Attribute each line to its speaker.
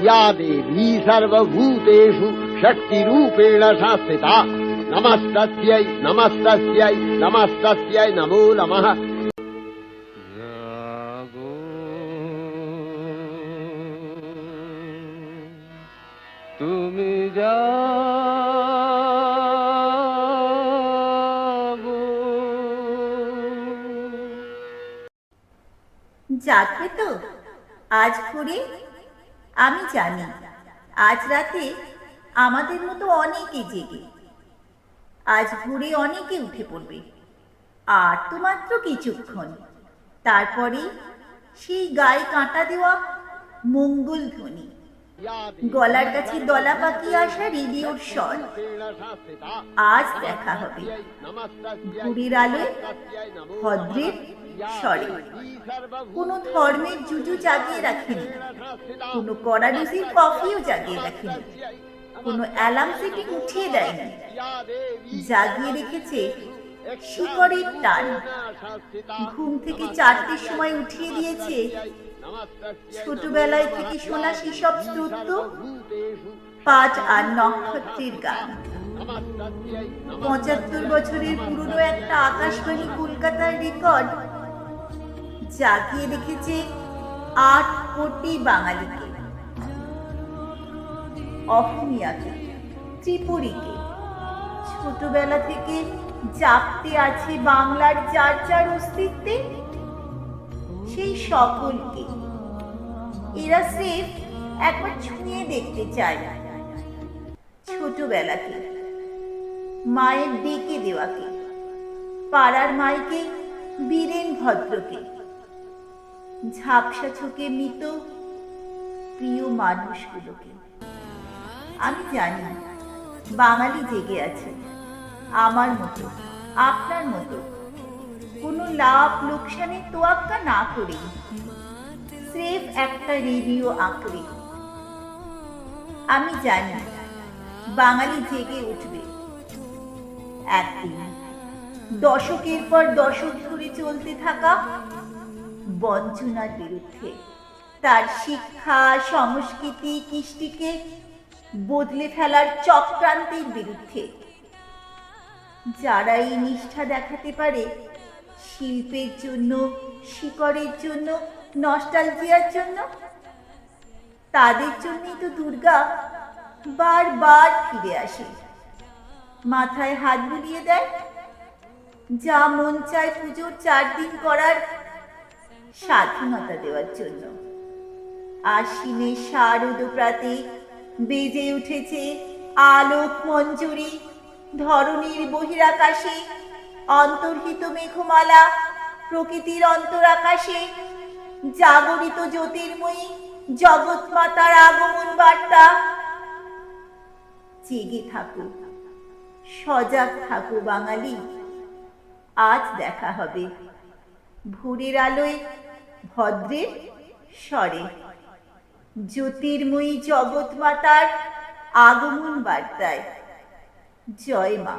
Speaker 1: या देवी सर्वभूतेषु शक्तिरूपेण संस्थिता नमस्तस्यै नमस्तस्यै नमस्तस्यै नमो नमः।
Speaker 2: তুমি জাগো।
Speaker 3: জাগবে তো আজ ভোরে? আমি জানি আজ রাতে আমাদের মতো অনেকে জেগে, আজ ভোরে অনেকে উঠে পড়বে। আর তো মাত্র কিছুক্ষণ, তারপরে সেই গায়ে কাঁটা দেওয়া মঙ্গল ধ্বনি, গলার কাছে দলা পাকিয়ে আসা রেডিওর স্বর। আজ দেখা হবে ভোরের আলোয় ভদ্রের স্বরে। কোনো ধর্মের জুজু জাগিয়ে রাখেনি, কোনো কড়াডুসির কফিও জাগিয়ে রাখেনি, কোনো অ্যালার্ম সেটিং উঠিয়ে দেয়নি। জাগিয়ে রেখেছে শিকড়ের টান। ঘুম থেকে 4টের সময় উঠিয়ে দিয়েছে ছোটবেলায় থেকে শোনা সেসব স্তোত্র, পাঁচ আর নক্ষত্রের গান। 75 বছরের পুরনো একটা আকাশবাণী কলকাতার রেকর্ড জাগিয়ে রেখেছে 8 কোটি বাঙালিকে, অসমীয়াকে, ত্রিপুরীকে। ছোটবেলা থেকে জাগতে আছে বাংলার যার যার অস্তিত্বে, সেই সকলকে এরা স্রেফ একবার ছুঁয়ে দেখতে চায়। ছোটবেলাকে, মায়ের ডেকে দেওয়াকে, পাড়ার মাইকে বীরেন ভদ্রকে, ঝাপসা চোখে মৃত প্রিয় মানুষগুলোকে। আমি জানি বাঙালি জেগে আছে আমার মতো, আপনার মতো, কোনো লাভ লোকসানের তোয়াক্কা না করে, স্রেফ একটা রেডিও আঁকড়ে। আমি জানি বাঙালি জেগে উঠবে একদিন, দশকের পর দশক ধরে চলতে থাকা বঞ্চনার বিরুদ্ধে, তার শিক্ষা, সংস্কৃতি, কৃষ্টিকে বদলে ফেলার চক্রান্তের বিরুদ্ধে। যারা এই নিষ্ঠা দেখাতে পারে শিল্পের জন্য, শিকড়ের জন্য, নস্টালজিয়ার জন্য, তাদের জন্যই তো দুর্গা বারবার ফিরে আসে, মাথায় হাত বুলিয়ে দেয়। যা মন চায় পুজোর 4 দিন করার স্বাধীনতা দেওয়ার জন্য। আশ্বিনে শারদ প্রাতে বেজে উঠেছে আলোক মঞ্জুরি, ধরণীর বহিরাকাশে অন্তর্হিত মেঘমালা, প্রকৃতির অন্তরাকাশে জাগরিত জ্যোতির্ময়ী জগৎ মাতার আগমন বার্তা। জেগে থাকো, সজাগ থাকো বাঙালি, আজ দেখা হবে ভোরের আলোয় ভদ্রের স্বরে, জ্যোতির্ময়ী জগৎ মাতার আগমন বার্তায়। জয় মা।